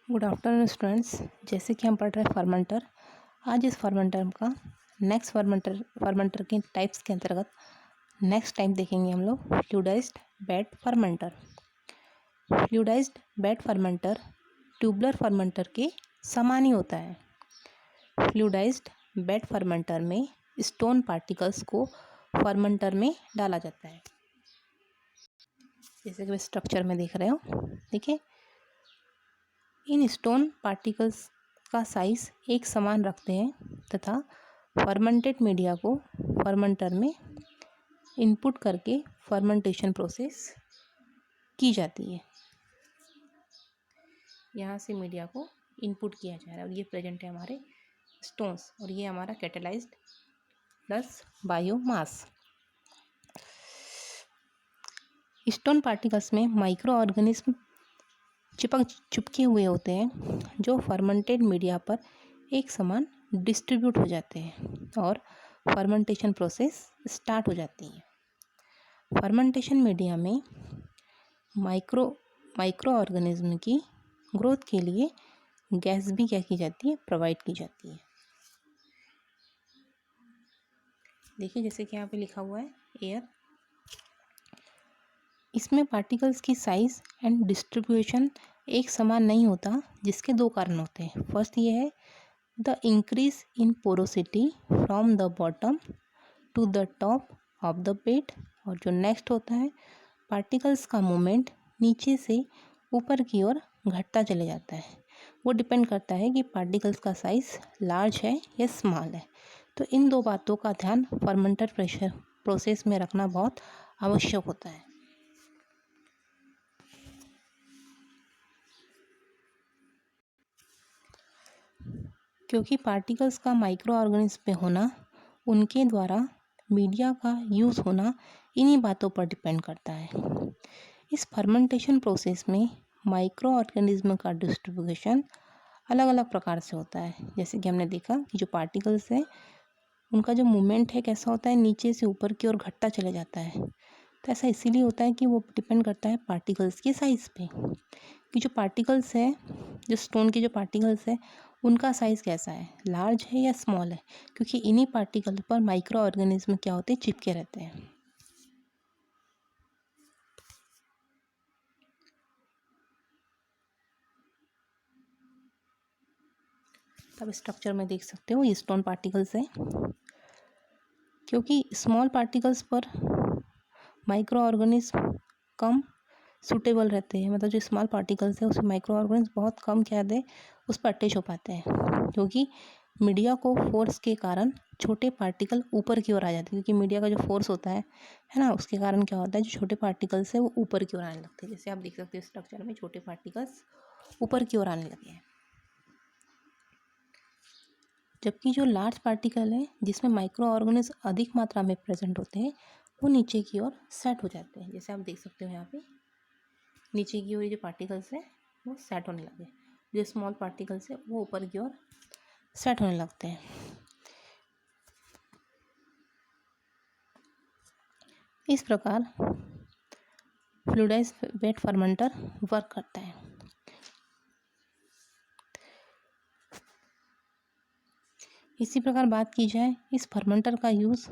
Good afternoon students. जैसे कि हम पढ़ रहे हैं फर्मेंटर। आज इस फर्मेंटर का नेक्स्ट फर्मेंटर के टाइप्स के अंतर्गत नेक्स्ट टाइप देखेंगे हम लोग fluidized bed fermenter. Fluidized bed fermenter tubular fermenter के समान ही होता है। फ्लूइडाइज्ड बेड फर्मेंटर में स्टोन पार्टिकल्स को फर्मेंटर में डाला जाता है, जैसे कि स्ट्रक्चर में देख रहे हो। देखिए, इन स्टोन पार्टिकल्स का साइज एक समान रखते हैं तथा फर्मेंटेड मीडिया को फर्मेंटर में इनपुट करके फर्मेंटेशन प्रोसेस की जाती है। यहाँ से मीडिया को इनपुट किया जा रहा है और ये प्रेजेंट है हमारे स्टोन्स और ये हमारा catalysed plus biomass. Stone particles में माइक्रो ऑर्गेनिज्म चिपके हुए होते हैं जो फर्मेंटेड मीडिया पर एक समान डिस्ट्रीब्यूट हो जाते हैं और फर्मेंटेशन प्रोसेस स्टार्ट हो जाती है। फर्मेंटेशन मीडिया में माइक्रो ऑर्गेनिज्म की ग्रोथ के लिए गैस भी क्या की जाती है, प्रोवाइड की जाती है। देखिए, जैसे कि यहाँ पे लिखा हुआ है एयर। इसमें पार्टिकल्स की साइज एंड डिस्ट्रीब्यूशन एक समान नहीं होता, जिसके दो कारण होते हैं। फर्स्ट ये है the increase in porosity from the bottom to the top of the bed, और जो नेक्स्ट होता है पार्टिकल्स का मूवमेंट नीचे से ऊपर की ओर घटता चले जाता है। वो डिपेंड करता है कि पार्टिकल्स का साइज लार्ज है या स्मॉल है। तो इन दो बातों का ध्यान फर्मेंटर प्रोसेस में रखना बहुत आवश्यक होता है। क्योंकि पार्टिकल्स का माइक्रो ऑर्गेनिज्म में होना, उनके द्वारा मीडिया का यूज़ होना, इन्हीं बातों पर डिपेंड करता है। इस फर्मेंटेशन प्रोसेस में माइक्रो ऑर्गेनिज्म का डिस्ट्रीब्यूशन अलग अलग प्रकार से होता है। जैसे कि हमने देखा कि जो पार्टिकल्स हैं उनका जो मूवमेंट है कैसा होता है, नीचे से ऊपर की ओर घटता चला जाता है। तो ऐसा इसीलिए होता है कि वो डिपेंड करता है पार्टिकल्स के साइज़ पे, कि जो पार्टिकल्स है, जो स्टोन के जो पार्टिकल्स है उनका साइज़ कैसा है, लार्ज है या स्मॉल है, क्योंकि इन्हीं पार्टिकल पर माइक्रो ऑर्गेनिज्म क्या होते हैं, चिपके रहते हैं। तब स्ट्रक्चर में देख सकते हो ये स्टोन पार्टिकल्स है। क्योंकि स्मॉल पार्टिकल्स पर माइक्रो ऑर्गेनिज्म कम सूटेबल रहते हैं, मतलब जो स्मॉल पार्टिकल्स है उसमें माइक्रो ऑर्गेनिज्म बहुत कम क्या दे उस पर अटैच हो पाते हैं, क्योंकि मीडिया को फोर्स के कारण छोटे पार्टिकल ऊपर की ओर आ जाते हैं। क्योंकि मीडिया का जो फोर्स होता है ना, उसके कारण क्या होता है, जो छोटे पार्टिकल्स है वो ऊपर की ओर आने लगते हैं। जैसे आप देख सकते हैं स्ट्रक्चर में छोटे पार्टिकल्स ऊपर की ओर आने लगे हैं, जबकि जो लार्ज पार्टिकल है जिसमें माइक्रो ऑर्गेनिज्म अधिक मात्रा में प्रेजेंट होते हैं वो नीचे की ओर सेट हो जाते हैं। जैसे आप देख सकते हो यहाँ पे नीचे की ओर जो पार्टिकल्स है वो सेट होने लगे, जो स्मॉल पार्टिकल्स है वो ऊपर की ओर सेट होने लगते हैं। इस प्रकार फ्लूइडाइज्ड बेड फर्मेंटर वर्क करता है। इसी प्रकार बात की जाए इस फर्मेंटर का यूज़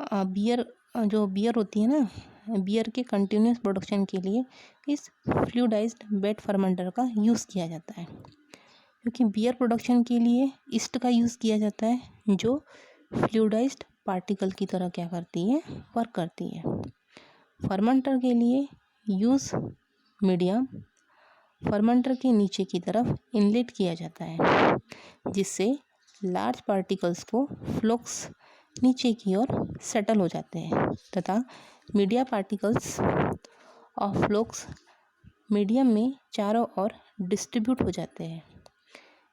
बियर होती है ना, बियर के कंटिन्यूस प्रोडक्शन के लिए इस फ्लूइडाइज्ड बेड फर्मेंटर का यूज़ किया जाता है। क्योंकि बियर प्रोडक्शन के लिए ईस्ट का यूज़ किया जाता है, जो फ्लूइडाइज्ड पार्टिकल की तरह क्या करती है, वर्क करती है। फर्मेंटर के लिए यूज़ मीडियम फर्मेंटर के नीचे की तरफ इनलेट किया जाता है, जिससे लार्ज पार्टिकल्स को फ्लोक्स नीचे की ओर सेटल हो जाते हैं तथा media particles of flocs medium में चारों ओर डिस्ट्रीब्यूट हो जाते हैं।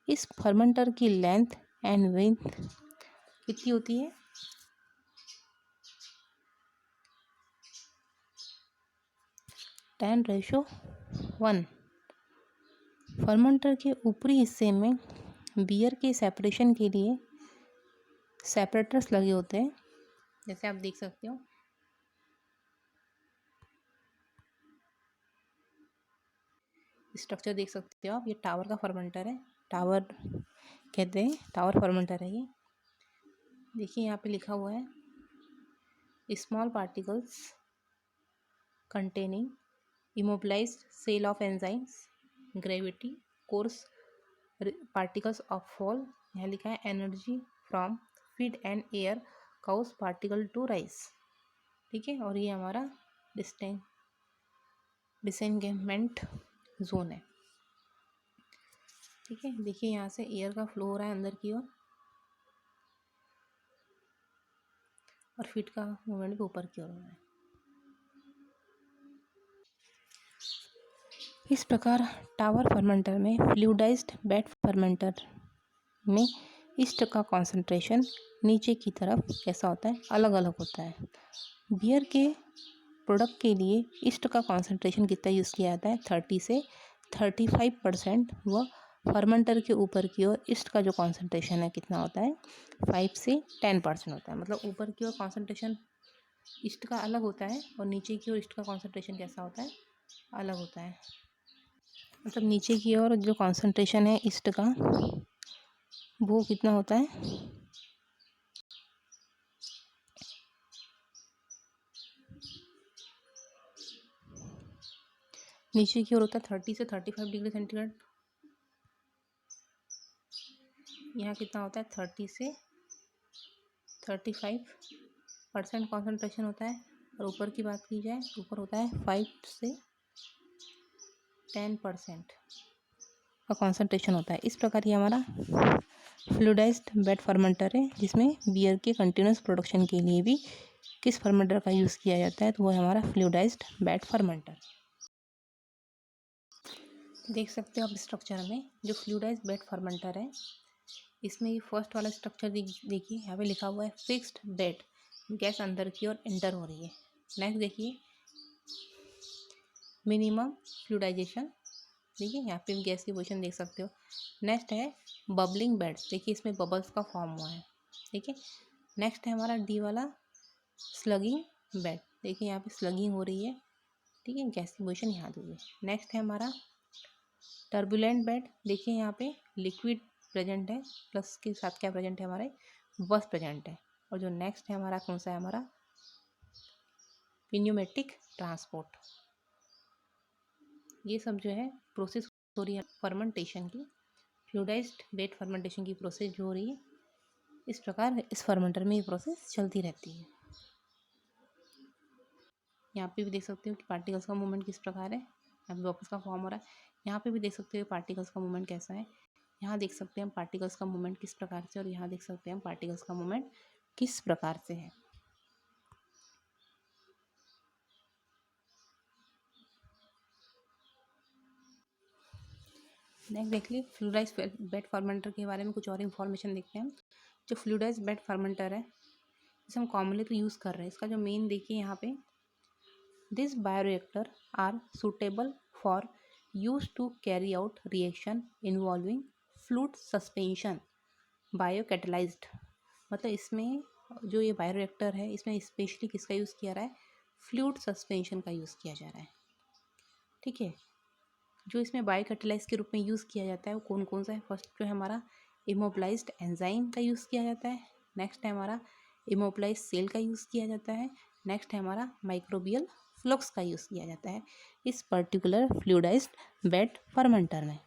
इस फर्मेंटर की लेंथ एंड विड्थ कितनी होती है, 10:1। फर्मेंटर के ऊपरी हिस्से में बियर के सेपरेशन के लिए सेपरेटर्स लगे होते हैं, जैसे आप देख सकते हो। स्ट्रक्चर देख सकते हो आप, ये टावर का फर्मेंटर है, टावर कहते हैं, टावर फर्मेंटर है ये। देखिए यहाँ पे लिखा हुआ है small particles containing immobilized cell of enzymes gravity course particles of fall। यहाँ लिखा है energy from feed and air cause particle to rise. ठीक है, और ये हमारा डिसेंगेजमेंट जोन है। ठीक है, देखिए यहाँ से एयर का फ्लो हो रहा है अंदर की ओर और फीड का मूवमेंट भी ऊपर की ओर हो रहा है। इस प्रकार टावर फर्मेंटर में फ्लूइडाइज्ड बेड फर्मेंटर में ईस्ट का कॉन्सेंट्रेशन नीचे की तरफ कैसा होता है, अलग अलग होता है। बियर के प्रोडक्ट के लिए ईस्ट का कॉन्सेंट्रेशन कितना यूज़ किया जाता है, 30 से 35%। व फर्मेंटर के ऊपर की ओर ईस्ट का जो कॉन्सेंट्रेशन है कितना होता है, 5 से 10% होता है। मतलब ऊपर की ओर कॉन्सेंट्रेशन ईस्ट का अलग होता है और नीचे की ओर ईस्ट का कॉन्सेंट्रेशन कैसा होता है, अलग होता है। मतलब नीचे की ओर जो कॉन्सेंट्रेशन है ईस्ट का वो कितना होता है, नीचे की ओर होता है 30 से 35 डिग्री सेंटीग्रेड। यहाँ कितना होता है, 30 से 35% कॉन्सेंट्रेशन होता है। और ऊपर की बात की जाए, ऊपर होता है 5 से 10% का कॉन्सेंट्रेशन होता है। इस प्रकार ये हमारा फ्लूइडाइज्ड बेड फर्मेंटर है, जिसमें बियर के कंटिन्यूस प्रोडक्शन के लिए भी किस फर्मेंटर का यूज़ किया जाता है, तो वो है हमारा फ्लूइडाइज्ड बेड फर्मेंटर। देख सकते हो आप स्ट्रक्चर में जो फ्लूइडाइज्ड बेड फर्मेंटर है, इसमें ये फर्स्ट वाला स्ट्रक्चर देखिए, यहाँ पे लिखा हुआ है फिक्स्ड बेड, गैस अंदर की ओर एंटर हो रही है। नेक्स्ट देखिए मिनिमम फ्लूइडाइजेशन, देखिए यहाँ पे भी गैस की पोजीशन देख सकते हो। नेक्स्ट है बबलिंग बेड, देखिए इसमें बबल्स का फॉर्म हुआ है। ठीक है, नेक्स्ट है हमारा डी वाला स्लगिंग बेड, देखिए यहाँ पे स्लगिंग हो रही है। ठीक है, गैस की पोजीशन यहाँ दी है। नेक्स्ट है हमारा टर्बुलेंट बेड, देखिए यहाँ पे लिक्विड प्रेजेंट है, प्लस के साथ क्या प्रेजेंट है, हमारे बस प्रेजेंट है। और जो नेक्स्ट है हमारा कौन सा है, हमारा पिन्यूमेटिक ट्रांसपोर्ट। ये सब जो है प्रोसेस हो रही है फर्मेंटेशन की, फ्लूइडाइज्ड बेड फर्मेंटेशन की प्रोसेस जो हो रही है। इस प्रकार इस फर्मेंटर में ये प्रोसेस चलती रहती है। यहाँ पे भी देख सकते हो कि पार्टिकल्स का मूवमेंट किस प्रकार है, यहाँ पे बबल्स का फॉर्म हो रहा है। यहाँ पे भी देख सकते हो पार्टिकल्स का मूवमेंट कैसा है। यहाँ देख सकते हैं हम पार्टिकल्स का मूवमेंट किस प्रकार से, और यहाँ देख सकते हैं हम पार्टिकल्स का मूवमेंट किस प्रकार से है। नेक्स्ट देख लीजिए फ्लूइडाइज्ड बेड फर्मेंटर के बारे में कुछ और इन्फॉर्मेशन देखते हैं हम। जो फ्लूइडाइज्ड बेड फर्मेंटर है, इसे हम कॉमनली तो यूज़ कर रहे हैं। इसका जो मेन देखिए यहाँ पे, this bioreactor are suitable for use to carry out reaction involving fluid suspension biocatalyzed. मतलब इसमें जो ये बायोरिएक्टर है, इसमें स्पेशली किसका यूज़ किया रहा है, फ्लूइड सस्पेंशन का यूज़ किया जा रहा है। ठीक है, जो इसमें बायोकैटलाइज के रूप में यूज़ किया जाता है वो कौन कौन सा है। फर्स्ट जो है हमारा इमोबिलाइज्ड एंजाइम का यूज़ किया जाता है। नेक्स्ट है हमारा इमोबिलाइज्ड सेल का यूज़ किया जाता है। नेक्स्ट है हमारा माइक्रोबियल फ्लक्स का यूज़ किया जाता है इस पर्टिकुलर फ्लूइडाइज्ड बेड फर्मेंटर में।